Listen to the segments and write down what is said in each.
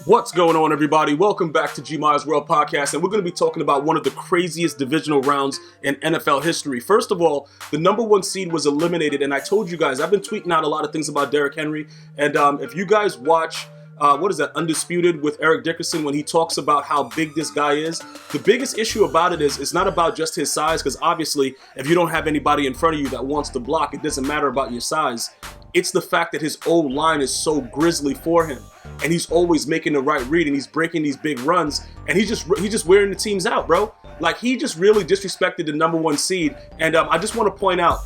What's going on, everybody? Welcome back to GmiasWorld Podcast, and we're going to be talking about one of the craziest divisional rounds in NFL history. First of all, the number one seed was eliminated, and I told you guys, I've been tweeting out a lot of things about Derrick Henry, and if you guys watch Undisputed with Eric Dickerson, when he talks about how big this guy is, the biggest issue about it is it's not about just his size, because obviously if you don't have anybody in front of you that wants to block, it doesn't matter about your size. It's the fact that his O-line is so grisly for him, and he's always making the right read, and he's breaking these big runs, and he's just wearing the teams out, bro. Like, he just really disrespected the number one seed, and I just want to point out,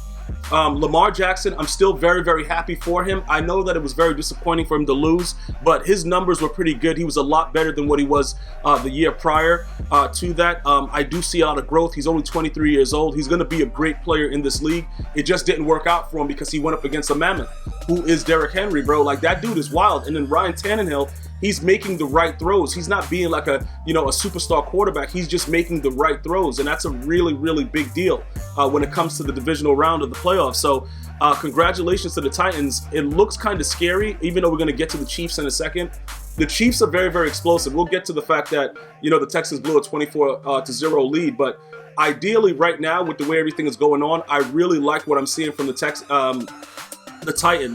Lamar Jackson, I'm still very, very happy for him. I know that it was very disappointing for him to lose, but his numbers were pretty good. He was a lot better than what he was the year prior to that. I do see a lot of growth. He's only 23 years old. He's going to be a great player in this league. It just didn't work out for him because he went up against a mammoth, who is Derrick Henry, bro. Like, that dude is wild. And then Ryan Tannehill, he's making the right throws. He's not being like a superstar quarterback. He's just making the right throws, and that's a really, really big deal when it comes to the divisional round of the playoffs. So congratulations to the Titans. It looks kind of scary, even though we're going to get to the Chiefs in a second. The Chiefs are very, very explosive. We'll get to the fact that, the Texans blew a 24-0 lead, but ideally right now with the way everything is going on, I really like what I'm seeing from the Titans.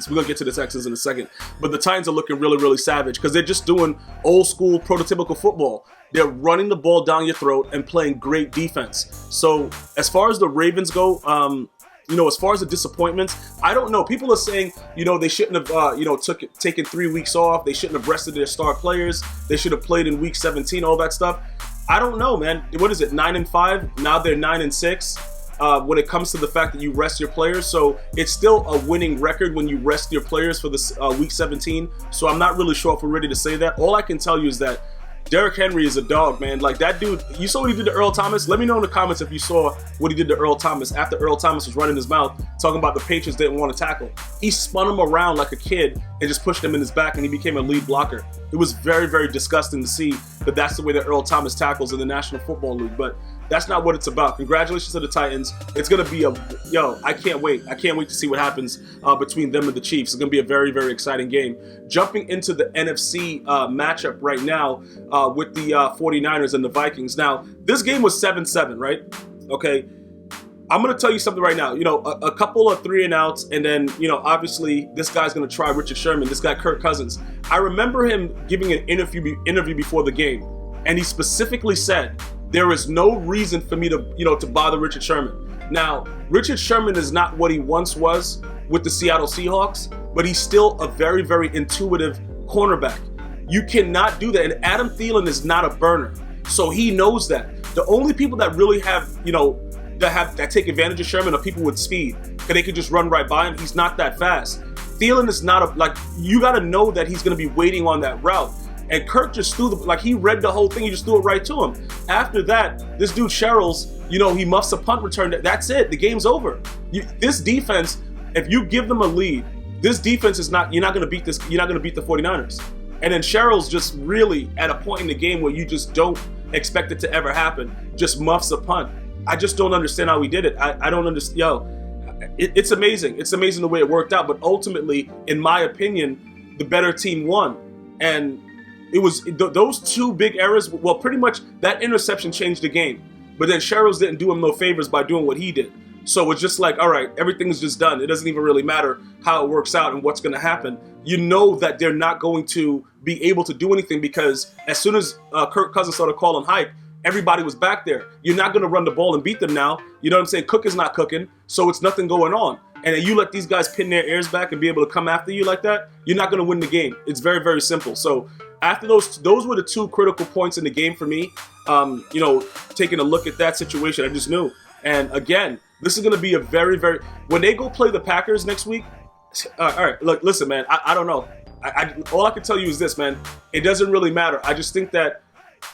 We're going to get to the Texans in a second. But the Titans are looking really, really savage because they're just doing old school prototypical football. They're running the ball down your throat and playing great defense. So as far as the Ravens go, as far as the disappointments, I don't know. People are saying, they shouldn't have, taken 3 weeks off. They shouldn't have rested their star players. They should have played in week 17, all that stuff. I don't know, man. What is it, 9-5? Now they're 9-6. When it comes to the fact that you rest your players. So it's still a winning record when you rest your players for this week 17. So I'm not really sure if we're ready to say that. All I can tell you is that Derrick Henry is a dog, man. Like, that dude, you saw what he did to Earl Thomas? Let me know in the comments if you saw what he did to Earl Thomas after Earl Thomas was running his mouth talking about the Patriots didn't want to tackle. He spun him around like a kid and just pushed him in his back, and he became a lead blocker. It was very, very disgusting to see that that's the way that Earl Thomas tackles in the National Football League. But that's not what it's about. Congratulations to the Titans. It's going to be I can't wait. I can't wait to see what happens between them and the Chiefs. It's going to be a very, very exciting game. Jumping into the NFC matchup right now with the 49ers and the Vikings. Now, this game was 7-7, right? Okay. I'm going to tell you something right now. A couple of 3-and-outs, and then, obviously this guy's going to try Richard Sherman, this guy Kirk Cousins. I remember him giving an interview before the game, and he specifically said, there is no reason for me to bother Richard Sherman. Now, Richard Sherman is not what he once was with the Seattle Seahawks, but he's still a very, very intuitive cornerback. You cannot do that. And Adam Thielen is not a burner. So he knows that. The only people that really have, that take advantage of Sherman are people with speed, because they can just run right by him. He's not that fast. Thielen is not you got to know that he's going to be waiting on that route. And Kirk just he read the whole thing, he just threw it right to him. After that, this dude Sherrills, he muffs a punt return. That's it. The game's over. This defense, if you give them a lead, this defense is not, you're not going to beat the 49ers. And then Sherrills just really, at a point in the game where you just don't expect it to ever happen, just muffs a punt. I just don't understand how he did it. I don't understand. It's amazing. It's amazing the way it worked out. But ultimately, in my opinion, the better team won. And it was those two big errors. Well, pretty much that interception changed the game. But then Sherrills didn't do him no favors by doing what he did. So it's just like, all right, everything's just done. It doesn't even really matter how it works out and what's going to happen. You know that they're not going to be able to do anything because as soon as Kirk Cousins started calling hype, everybody was back there. You're not going to run the ball and beat them now. You know what I'm saying? Cook is not cooking, so it's nothing going on. And then you let these guys pin their ears back and be able to come after you like that, you're not going to win the game. It's very, very simple. So after those were the two critical points in the game for me. Taking a look at that situation, I just knew. And again, this is going to be a very, very, when they go play the Packers next week, all right, look, listen, man, I don't know. All I can tell you is this, man. It doesn't really matter. I just think that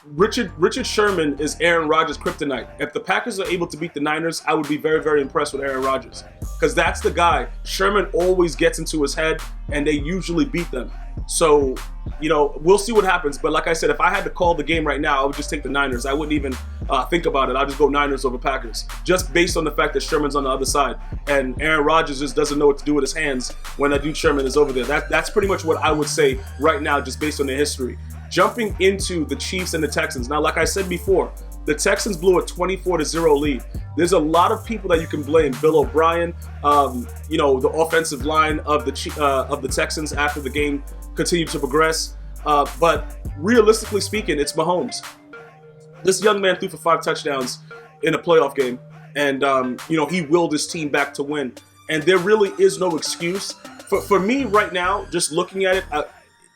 Richard Sherman is Aaron Rodgers' kryptonite. If the Packers are able to beat the Niners, I would be very, very impressed with Aaron Rodgers. Because that's the guy. Sherman always gets into his head, and they usually beat them. So, we'll see what happens. But like I said, if I had to call the game right now, I would just take the Niners. I wouldn't even think about it. I'll just go Niners over Packers. Just based on the fact that Sherman's on the other side. And Aaron Rodgers just doesn't know what to do with his hands when that dude Sherman is over there. That's pretty much what I would say right now, just based on their history. jumping into the Chiefs and the Texans. Now, like I said before, the Texans blew a 24-0 lead. There's a lot of people that you can blame. Bill O'Brien, the offensive line of the Texans after the game continued to progress. But realistically speaking, it's Mahomes. This young man threw for 5 touchdowns in a playoff game, and he willed his team back to win. And there really is no excuse. For me right now, just looking at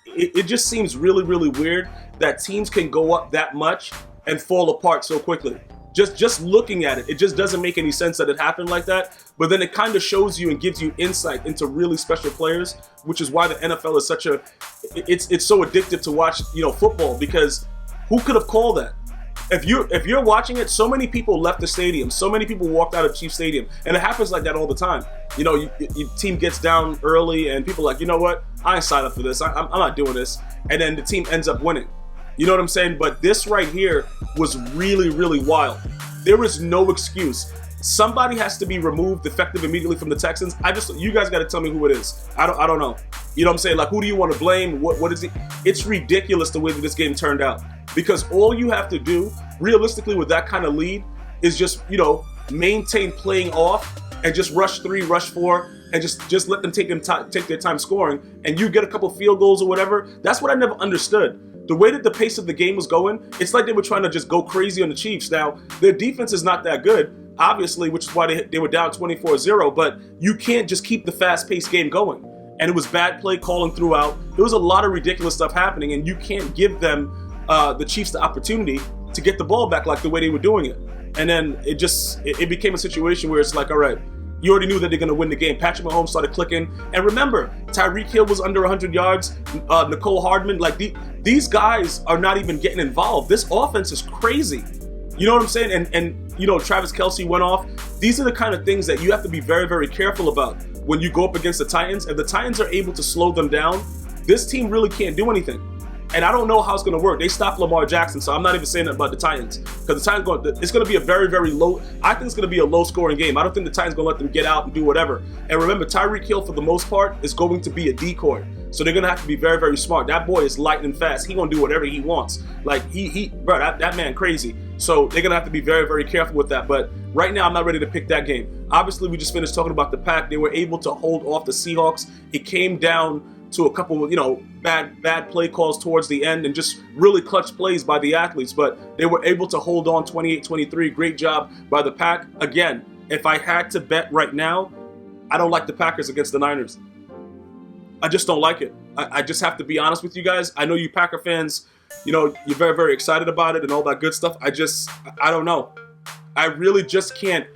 it, it just seems really, really weird that teams can go up that much and fall apart so quickly. Just looking at it, it just doesn't make any sense that it happened like that. But then it kind of shows you and gives you insight into really special players, which is why the NFL is it's so addictive to watch, football, because who could have called that? If you're watching it, so many people left the stadium. So many people walked out of Chiefs Stadium. And it happens like that all the time. Your team gets down early and people are like, you know what? I ain't signed up for this. I'm not doing this. And then the team ends up winning. You know what I'm saying? But this right here was really, really wild. There is no excuse. Somebody has to be removed effective immediately from the Texans. You guys got to tell me who it is. I don't know. You know what I'm saying? Like, who do you want to blame? What is it? It's ridiculous the way that this game turned out. Because all you have to do, realistically, with that kind of lead, is just, maintain playing off and just rush 3, rush 4, and just let them take their time scoring, and you get a couple field goals or whatever. That's what I never understood. The way that the pace of the game was going, it's like they were trying to just go crazy on the Chiefs. Now, their defense is not that good, obviously, which is why they were down 24-0, but you can't just keep the fast-paced game going. And it was bad play calling throughout. There was a lot of ridiculous stuff happening, and you can't give them, the Chiefs, the opportunity to get the ball back like the way they were doing it. And then it became a situation where it's like, all right, you already knew that they're going to win the game. Patrick Mahomes started clicking. And remember, Tyreek Hill was under 100 yards. Nicole Hardman, these guys are not even getting involved. This offense is crazy. You know what I'm saying? And Travis Kelce went off. These are the kind of things that you have to be very, very careful about when you go up against the Titans. If the Titans are able to slow them down, this team really can't do anything. And I don't know how it's going to work. They stopped Lamar Jackson, so I'm not even saying that about the Titans. Because the Titans, it's going to be a very, very low, I think it's going to be a low-scoring game. I don't think the Titans going to let them get out and do whatever. And remember, Tyreek Hill, for the most part, is going to be a decoy. So they're going to have to be very, very smart. That boy is lightning fast. He's going to do whatever he wants. Like, that man crazy. So they're going to have to be very, very careful with that. But right now, I'm not ready to pick that game. Obviously, we just finished talking about the Pack. They were able to hold off the Seahawks. It came down to a couple of, bad play calls towards the end and just really clutch plays by the athletes. But they were able to hold on 28-23. Great job by the Pack. Again, if I had to bet right now, I don't like the Packers against the Niners. I just don't like it. I just have to be honest with you guys. I know you Packer fans, you're very, very excited about it and all that good stuff. I don't know. I really just can't.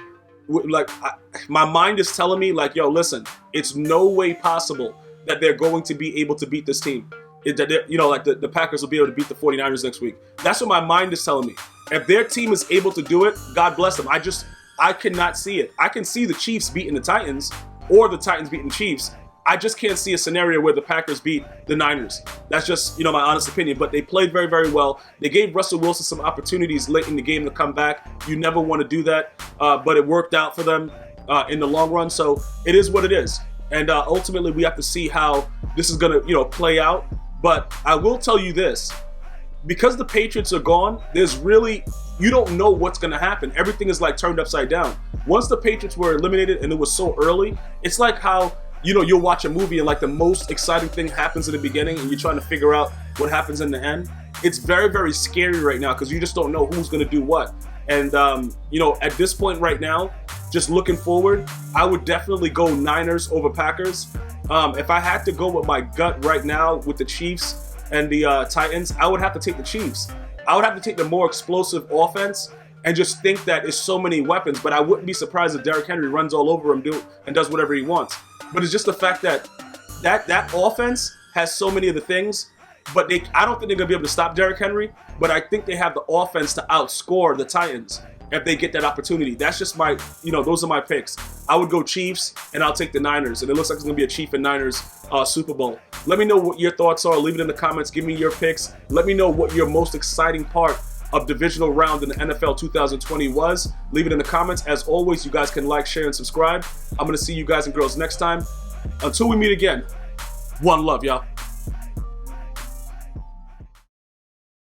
My mind is telling me, yo, listen, it's no way possible that they're going to be able to beat this team. The Packers will be able to beat the 49ers next week. That's what my mind is telling me. If their team is able to do it, God bless them. I cannot see it. I can see the Chiefs beating the Titans or the Titans beating the Chiefs. I just can't see a scenario where the Packers beat the Niners. That's just, my honest opinion. But they played very, very well. They gave Russell Wilson some opportunities late in the game to come back. You never want to do that, but it worked out for them in the long run. So it is what it is. And ultimately, we have to see how this is going to, play out. But I will tell you this. Because the Patriots are gone, you don't know what's going to happen. Everything is turned upside down. Once the Patriots were eliminated and it was so early, it's like how, you'll watch a movie and the most exciting thing happens in the beginning and you're trying to figure out what happens in the end. It's very, very scary right now because you just don't know who's going to do what. And, at this point right now, just looking forward, I would definitely go Niners over Packers. If I had to go with my gut right now with the Chiefs and the Titans, I would have to take the Chiefs. I would have to take the more explosive offense and just think that it's so many weapons. But I wouldn't be surprised if Derrick Henry runs all over him and does whatever he wants. But it's just the fact that offense has so many of the things. But I don't think they're going to be able to stop Derrick Henry. But I think they have the offense to outscore the Titans if they get that opportunity. That's just my, those are my picks. I would go Chiefs, and I'll take the Niners. And it looks like it's going to be a Chief and Niners Super Bowl. Let me know what your thoughts are. Leave it in the comments. Give me your picks. Let me know what your most exciting part of Divisional Round in the NFL 2020 was. Leave it in the comments. As always, you guys can like, share, and subscribe. I'm going to see you guys and girls next time. Until we meet again, one love, y'all.